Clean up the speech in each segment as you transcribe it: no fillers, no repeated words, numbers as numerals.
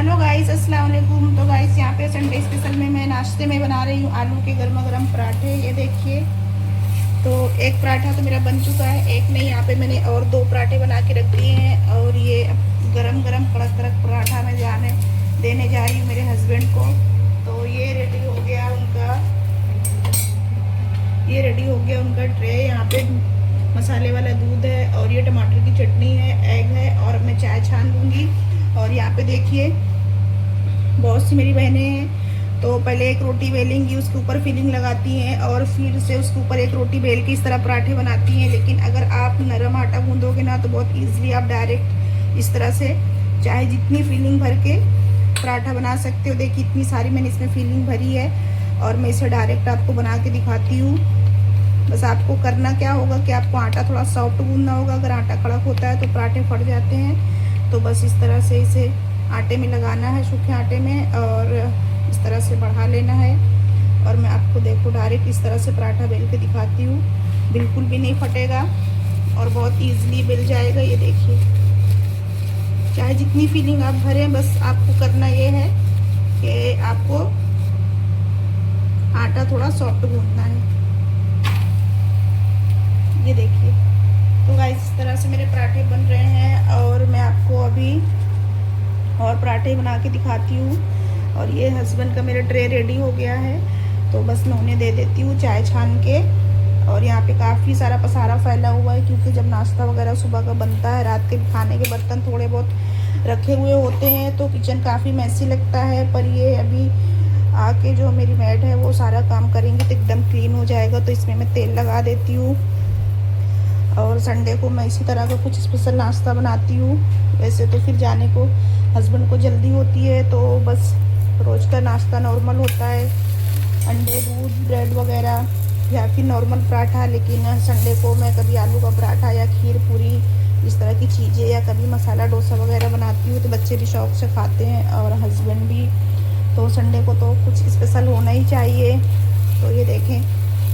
Hello guys, अस्सलाम वालेकुम। तो गाइस यहाँ पे संडे स्पेशल में मैं नाश्ते में बना रही हूँ आलू के गर्मा गर्म पराठे। ये देखिए, तो एक पराठा तो मेरा बन चुका है, एक नहीं, यहाँ पे मैंने और दो पराठे बना के रख दिए हैं। और ये गरम गरम कड़क कड़क पराठा मैं देने जा रही हूँ मेरे हस्बैंड को। तो ये रेडी हो गया उनका, ट्रे। यहाँ पे मसाले वाला दूध है और ये टमाटर की चटनी है, एग है, और मैं चाय छान लूँगी। और यहाँ पे देखिए, बहुत सी मेरी बहनें हैं तो पहले एक रोटी बेलेंगी, उसके ऊपर फिलिंग लगाती हैं और फिर से उसके ऊपर एक रोटी बेल के इस तरह पराठे बनाती हैं। लेकिन अगर आप नरम आटा गूंदोगे ना तो बहुत ईजिली आप डायरेक्ट इस तरह से चाहे जितनी फिलिंग भर के पराठा बना सकते हो। देखिए इतनी सारी मैंने इसमें फिलिंग भरी है और मैं इसे डायरेक्ट आपको बना के दिखाती हूँ। बस आपको करना क्या होगा कि आपको आटा थोड़ा सॉफ्ट गूंदना होगा। अगर आटा कड़क होता है तो पराठे फट जाते हैं। तो बस इस तरह से इसे आटे में लगाना है, सूखे आटे में, और इस तरह से बढ़ा लेना है। और मैं आपको देखो डायरेक्ट इस तरह से पराठा बेल के दिखाती हूँ, बिल्कुल भी नहीं फटेगा और बहुत ईजिली बेल जाएगा। ये देखिए, चाहे जितनी फीलिंग आप भरें, बस आपको करना ये है कि आपको आटा थोड़ा सॉफ्ट गूंदना है। ये देखिए, तो गाइस इस तरह से मेरे पराठे बन रहे हैं और मैं आपको अभी और पराठे बना के दिखाती हूँ। और ये हस्बैंड का मेरा ट्रे रेडी हो गया है, तो बस मैं उन्हें दे देती हूँ चाय छान के। और यहाँ पे काफ़ी सारा पसारा फैला हुआ है, क्योंकि जब नाश्ता वगैरह सुबह का बनता है, रात के खाने के बर्तन थोड़े बहुत रखे हुए होते हैं तो किचन काफ़ी मैसी लगता है। पर ये अभी आके जो मेरी मेड है वो सारा काम करेंगी तो एकदम क्लीन हो जाएगा। तो इसमें मैं तेल लगा देती हूँ। और संडे को मैं इसी तरह का कुछ स्पेशल नाश्ता बनाती हूँ। वैसे तो फिर जाने को हस्बैंड को जल्दी होती है, तो बस रोज़ का नाश्ता नॉर्मल होता है, अंडे, दूध, ब्रेड वगैरह या फिर नॉर्मल पराठा। लेकिन संडे को मैं कभी आलू का पराठा या खीर पूरी इस तरह की चीज़ें, या कभी मसाला डोसा वगैरह बनाती हूँ, तो बच्चे भी शौक़ से खाते हैं और हस्बैंड भी। तो संडे को तो कुछ स्पेशल होना ही चाहिए। तो ये देखें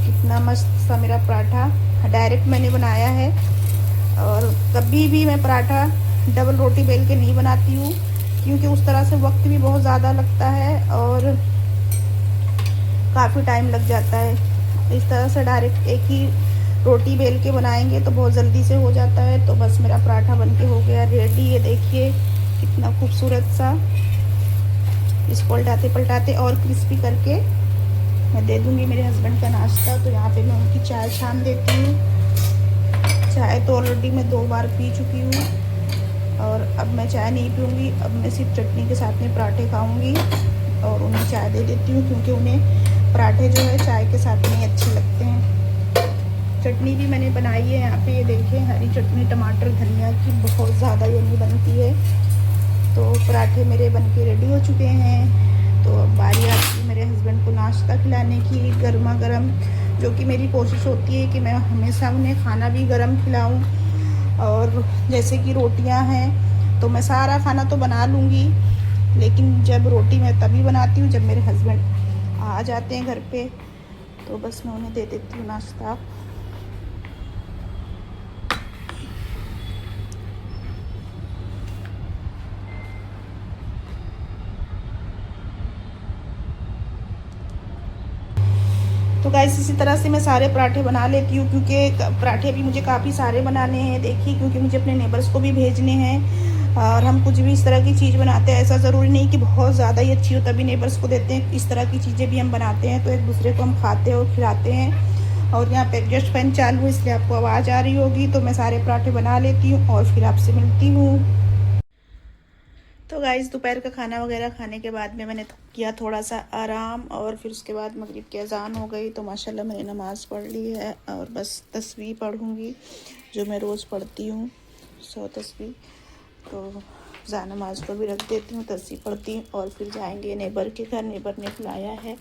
कितना मस्त सा मेरा पराठा डायरेक्ट मैंने बनाया है। और कभी भी मैं पराठा डबल रोटी बेल के नहीं बनाती हूँ, क्योंकि उस तरह से वक्त भी बहुत ज़्यादा लगता है और काफ़ी टाइम लग जाता है। इस तरह से डायरेक्ट एक ही रोटी बेल के बनाएंगे तो बहुत जल्दी से हो जाता है। तो बस मेरा पराठा बनके हो गया रेडी। ये देखिए कितना खूबसूरत सा। इसको पलटाते पलटाते और क्रिस्पी करके मैं दे दूँगी मेरे हस्बैंड का नाश्ता। तो यहाँ पे मैं उनकी चाय छान देती हूँ। चाय तो ऑलरेडी मैं 2 बार पी चुकी हूँ और अब मैं चाय नहीं पीऊँगी। अब मैं सिर्फ चटनी के साथ में पराठे खाऊँगी और उन्हें चाय दे देती हूँ, क्योंकि उन्हें पराठे जो है चाय के साथ नहीं अच्छे लगते हैं। चटनी भी मैंने बनाई है यहाँ पे, ये देखें, हरी चटनी टमाटर धनिया की, बहुत ज़्यादा यम्मी बनती है। तो पराठे मेरे बन के रेडी हो चुके हैं। तो अब बारी आती है मेरे हस्बैंड को नाश्ता खिलाने की, गर्मा गर्म, जो कि मेरी कोशिश होती है कि मैं हमेशा उन्हें खाना भी गर्म खिलाऊं। और जैसे कि रोटियां हैं तो मैं सारा खाना तो बना लूँगी, लेकिन जब रोटी मैं तभी बनाती हूँ जब मेरे हस्बैंड आ जाते हैं घर पे। तो बस मैं उन्हें दे देती हूँ नाश्ता। तो गाइस इसी तरह से मैं सारे पराठे बना लेती हूँ, क्योंकि पराठे भी मुझे काफ़ी सारे बनाने हैं। देखिए, क्योंकि मुझे अपने नेबर्स को भी भेजने हैं और हम कुछ भी इस तरह की चीज़ बनाते हैं, ऐसा ज़रूरी नहीं कि बहुत ज़्यादा ही अच्छी हो तभी नेबर्स को देते हैं। इस तरह की चीज़ें भी हम बनाते हैं तो एक दूसरे को हम खाते हैं और खिलाते हैं। और यहाँ पे एग्जॉस्ट फैन चालू है, इसलिए आपको आवाज़ आ रही होगी। तो मैं सारे पराठे बना लेती हूँ और फिर आपसे मिलती हूँ। तो गाइस दोपहर का खाना वगैरह खाने के बाद में मैंने किया थोड़ा सा आराम, और फिर उसके बाद मगरिब की अज़ान हो गई। तो माशाल्लाह मैंने नमाज़ पढ़ ली है और बस तस्बीह पढ़ूँगी जो मैं रोज़ पढ़ती हूँ, 100 तस्बीह। तो जा नमाज को भी रख देती हूँ, तस्बीह पढ़ती हूँ और फिर जाएंगे नेबर के घर। नेबर ने बुलाया है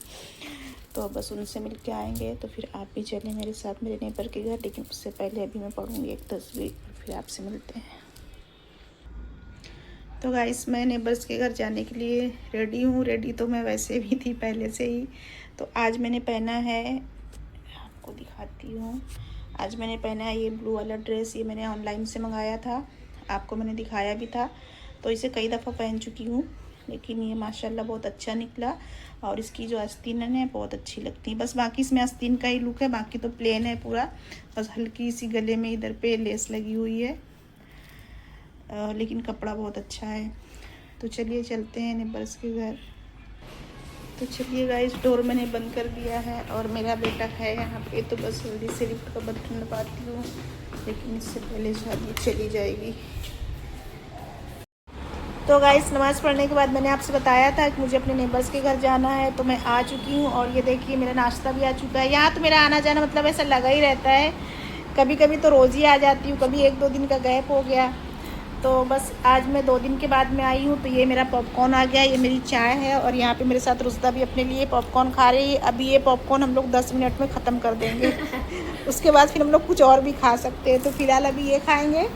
तो बस उनसे मिल के आएँगे। तो फिर आप भी चलें मेरे साथ मेरे नेबर के घर, लेकिन उससे पहले अभी मैं पढ़ूँगी एक तस्बीह और फिर आपसे मिलते हैं। तो गाइस मैं नेबर्स के घर जाने के लिए रेडी हूँ। रेडी तो मैं वैसे भी थी पहले से ही। तो आज मैंने पहना है, आपको दिखाती हूँ, आज मैंने पहना है ये ब्लू वाला ड्रेस। ये मैंने ऑनलाइन से मंगाया था, आपको मैंने दिखाया भी था। तो इसे कई दफ़ा पहन चुकी हूँ। लेकिन ये माशाल्लाह बहुत अच्छा निकला। और इसकी जो आस्तीन है बहुत अच्छी लगती है। बस बाकी इसमें आस्तीन का ही लुक है, बाकी तो प्लेन है पूरा। बस हल्की सी गले में इधर पे लेस लगी हुई है, लेकिन कपड़ा बहुत अच्छा है। तो चलिए चलते हैं नेबर्स के घर। तो चलिए गाइस, डोर मैंने बंद कर दिया है और मेरा बेटा है यहाँ पे। तो बस जल्दी से लिफ्ट का बटन दबाती हूँ, लेकिन इससे पहले शादी चली जाएगी। तो गाइस, नमाज़ पढ़ने के बाद मैंने आपसे बताया था कि मुझे अपने नेबर्स के घर जाना है, तो मैं आ चुकी हूँ। और ये देखिए मेरा नाश्ता भी आ चुका है। यहाँ तो मेरा आना जाना मतलब ऐसा लगा ही रहता है, कभी कभी तो रोज़ ही आ जाती हूँ, कभी 1-2 दिन का गैप हो गया। तो बस आज मैं 2 दिन के बाद में आई हूँ। तो ये मेरा पॉपकॉर्न आ गया, ये मेरी चाय है, और यहाँ पे मेरे साथ रुस्ता भी अपने लिए पॉपकॉर्न खा रही है। अभी ये पॉपकॉर्न हम लोग 10 मिनट में ख़त्म कर देंगे। उसके बाद फिर हम लोग कुछ और भी खा सकते हैं। तो फ़िलहाल अभी ये खाएँगे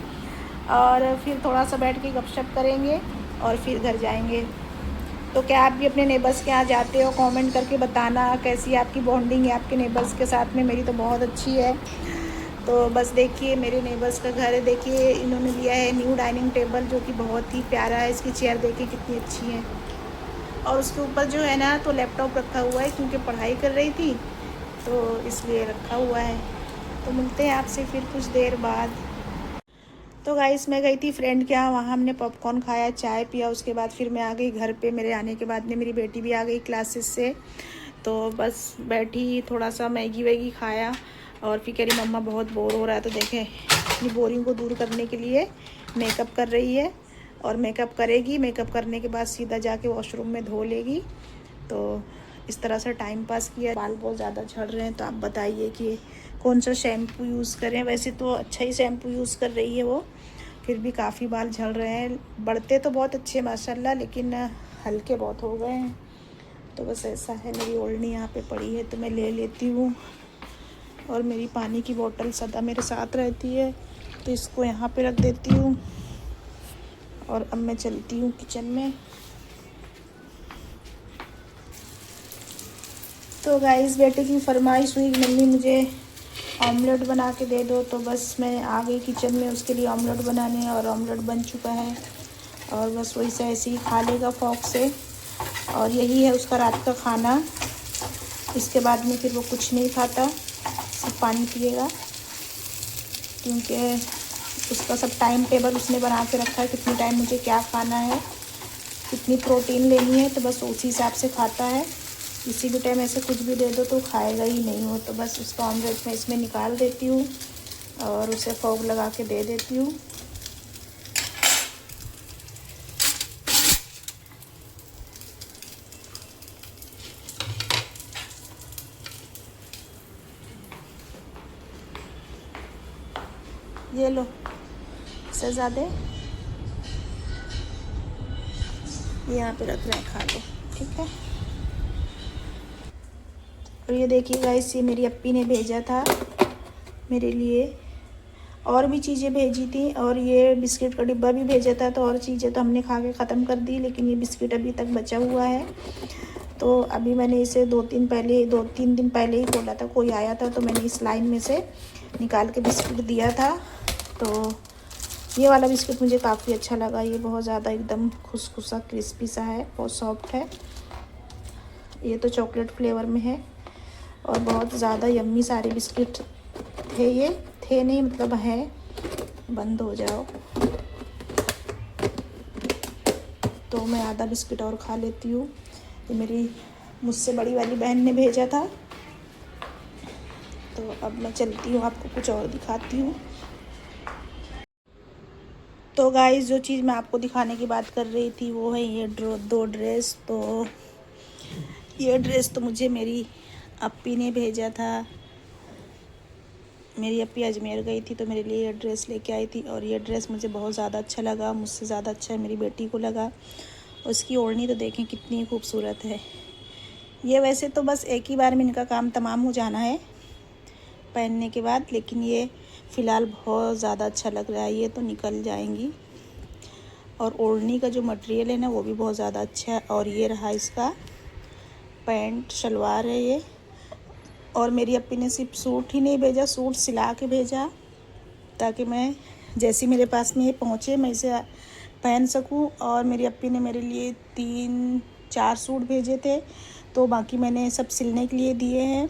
और फिर थोड़ा सा बैठ के गपशप करेंगे और फिर घर जाएंगे। तो क्या आप भी अपने नेबर्स के यहाँ जाते हो? कमेंट करके बताना कैसी आपकी बॉन्डिंग है आपके नेबर्स के साथ में। मेरी तो बहुत अच्छी है। तो बस देखिए मेरे नेबर्स का घर है। देखिए इन्होंने लिया है न्यू डाइनिंग टेबल, जो कि बहुत ही प्यारा है। इसकी चेयर देखिए कितनी अच्छी है। और उसके ऊपर जो है ना, तो लैपटॉप रखा हुआ है, क्योंकि पढ़ाई कर रही थी तो इसलिए रखा हुआ है। तो मिलते हैं आपसे फिर कुछ देर बाद। तो गाइस, मैं गई थी फ्रेंड के यहाँ, वहाँ हमने पॉपकॉर्न खाया, चाय पिया। उसके बाद फिर मैं आ गई घर पे। मेरे आने के बाद में मेरी बेटी भी आ गई क्लासेस से। तो बस बैठी, थोड़ा सा मैगी वैगी खाया और फिर कह रही मम्मा बहुत बोर हो रहा है। तो देखें, अपनी बोरिंग को दूर करने के लिए मेकअप कर रही है। और मेकअप करेगी, मेकअप करने के बाद सीधा जाके वॉशरूम में धो लेगी। तो इस तरह से टाइम पास किया। बाल बहुत ज़्यादा झड़ रहे हैं, तो आप बताइए कि कौन सा शैम्पू यूज़ करें। वैसे तो अच्छा ही शैम्पू यूज़ कर रही है वो, फिर भी काफ़ी बाल झड़ रहे हैं। बढ़ते तो बहुत अच्छे माशाल्लाह, लेकिन हल्के बहुत हो गए हैं। तो बस ऐसा है। मेरी ओढ़नी यहाँ पे पड़ी है तो मैं ले लेती हूँ। और मेरी पानी की बोतल सदा मेरे साथ रहती है, तो इसको यहाँ पे रख देती हूँ। और अब मैं चलती हूँ किचन में। तो गाइस, बेटे की फरमाइश हुई मम्मी मुझे ऑमलेट बना के दे दो। तो बस मैं आ गई किचन में उसके लिए ऑमलेट बनाने, और ऑमलेट बन चुका है। और बस वही से ऐसे ही खा लेगा फॉक से। और यही है उसका रात का खाना। इसके बाद में फिर वो कुछ नहीं खाता, सिर्फ पानी पिएगा, क्योंकि उसका सब टाइम टेबल उसने बना के रखा है, कितने टाइम मुझे क्या खाना है, कितनी प्रोटीन लेनी है। तो बस उसी हिसाब से खाता है। किसी भी टाइम ऐसे कुछ भी दे दो तो खाएगा ही नहीं हो। तो बस उसका ऑमलेट मैं इसमें निकाल देती हूँ और उसे फॉग लगा के दे देती हूँ। ये लो शहजादे, ये यहाँ पे रख रहे हैं, खा लो, ठीक है। और ये देखिए गाइस, ये मेरी अप्पी ने भेजा था मेरे लिए। और भी चीज़ें भेजी थी, और ये बिस्किट का डिब्बा भी भेजा था। तो और चीज़ें तो हमने खा के ख़त्म कर दी, लेकिन ये बिस्किट अभी तक बचा हुआ है। तो अभी मैंने इसे 2-3 दिन पहले ही खोला था। कोई आया था तो मैंने इस लाइन में से निकाल के बिस्किट दिया था। तो ये वाला बिस्किट मुझे काफ़ी अच्छा लगा। ये बहुत ज़्यादा एकदम खुशखुशा क्रिस्पी सा है, बहुत सॉफ्ट है। ये तो चॉकलेट फ्लेवर में है, और बहुत ज़्यादा यम्मी सारे बिस्किट थे। ये थे नहीं, मतलब है। बंद हो जाओ। तो मैं आधा बिस्किट और खा लेती हूँ। ये मेरी मुझसे बड़ी वाली बहन ने भेजा था। तो अब मैं चलती हूँ, आपको कुछ और दिखाती हूँ। तो गाइस, जो चीज़ मैं आपको दिखाने की बात कर रही थी वो है ये 2 ड्रेस। तो ये ड्रेस तो मुझे मेरी अप्पी ने भेजा था। मेरी अप्पी अजमेर गई थी तो मेरे लिए ये ड्रेस लेके आई थी। और ये ड्रेस मुझे बहुत ज़्यादा अच्छा लगा, मुझसे ज़्यादा अच्छा मेरी बेटी को लगा। उसकी ओढ़नी तो देखें कितनी खूबसूरत है। ये वैसे तो बस एक ही बार में इनका काम तमाम हो जाना है पहनने के बाद, लेकिन ये फ़िलहाल बहुत ज़्यादा अच्छा लग रहा है। ये तो निकल जाएंगी। और ओढ़नी का जो मटेरियल है ना, वो भी बहुत ज़्यादा अच्छा है। और ये रहा इसका पैंट शलवार है ये। और मेरी अप्पी ने सिर्फ सूट ही नहीं भेजा, सूट सिला के भेजा, ताकि मैं जैसे मेरे पास में ये पहुँचे मैं इसे पहन सकूं। और मेरी अप्पी ने मेरे लिए 3-4 सूट भेजे थे, तो बाकी मैंने सब सिलने के लिए दिए हैं।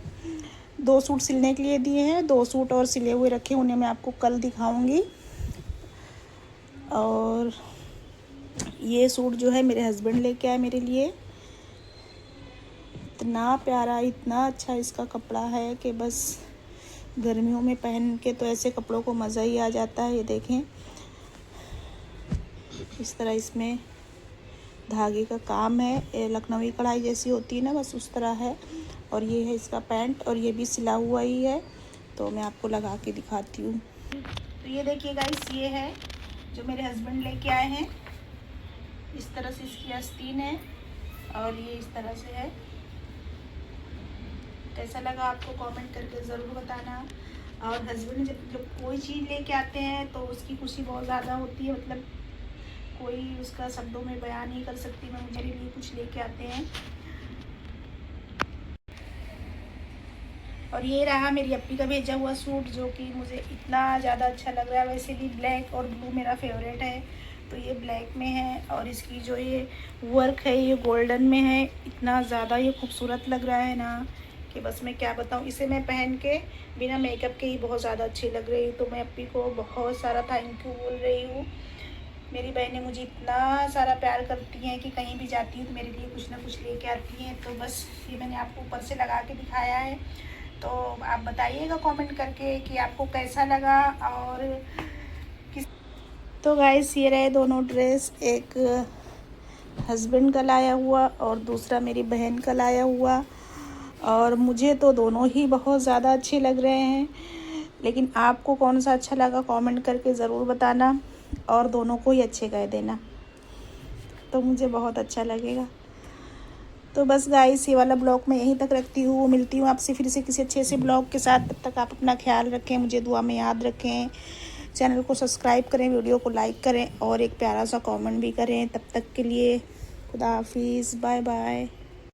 2 सूट सिलने के लिए दिए हैं, 2 सूट और सिले हुए रखे, उन्हें मैं आपको कल दिखाऊंगी। और ये सूट जो है मेरे हस्बैंड लेके आए मेरे लिए। इतना प्यारा, इतना अच्छा इसका कपड़ा है कि बस गर्मियों में पहन के तो ऐसे कपड़ों को मज़ा ही आ जाता है। ये देखें, इस तरह इसमें धागे का काम है, ये लखनवी कढ़ाई जैसी होती है ना, बस उस तरह है। और ये है इसका पैंट, और ये भी सिला हुआ ही है, तो मैं आपको लगा के दिखाती हूँ। तो ये देखिए गाइस, ये है जो मेरे हस्बैंड लेके आए हैं। इस तरह से इसकी आस्तीन है, और ये इस तरह से है। कैसा लगा आपको कमेंट करके ज़रूर बताना। और हस्बैंड जब कोई चीज़ लेके आते हैं तो उसकी खुशी बहुत ज़्यादा होती है, मतलब कोई उसका शब्दों में बयान नहीं कर सकती मैं। मेरे लिए कुछ लेके आते हैं। और ये रहा मेरी अप्पी का भेजा हुआ सूट, जो कि मुझे इतना ज़्यादा अच्छा लग रहा है। वैसे भी ब्लैक और ब्लू मेरा फेवरेट है, तो ये ब्लैक में है। और इसकी जो ये वर्क है ये गोल्डन में है। इतना ज़्यादा ये खूबसूरत लग रहा है ना कि बस मैं क्या बताऊँ। इसे मैं पहन के बिना मेकअप के ही बहुत ज़्यादा अच्छी लग रही हूँ। तो मैं अप्पी को बहुत सारा थैंक यू बोल रही हूँ। मेरी बहनें मुझे इतना सारा प्यार करती हैं कि कहीं भी जाती हूँ तो मेरे लिए कुछ ना कुछ लेके आती हैं। तो बस ये मैंने आपको ऊपर से लगा के दिखाया है। तो आप बताइएगा कमेंट करके कि आपको कैसा लगा। और किस तो गाइस, ये रहे दोनों ड्रेस, एक हस्बैंड का लाया हुआ और दूसरा मेरी बहन का लाया हुआ। और मुझे तो दोनों ही बहुत ज़्यादा अच्छे लग रहे हैं, लेकिन आपको कौन सा अच्छा लगा कमेंट करके ज़रूर बताना। और दोनों को ही अच्छे कह देना, तो मुझे बहुत अच्छा लगेगा। तो बस गाइस, ये वाला ब्लॉग मैं यहीं तक रखती हूँ। मिलती हूँ आपसे फिर से किसी अच्छे से ब्लॉग के साथ। तब तक आप अपना ख्याल रखें, मुझे दुआ में याद रखें। चैनल को सब्सक्राइब करें, वीडियो को लाइक करें और एक प्यारा सा कमेंट भी करें। तब तक के लिए खुदा हाफिज़, बाय बाय।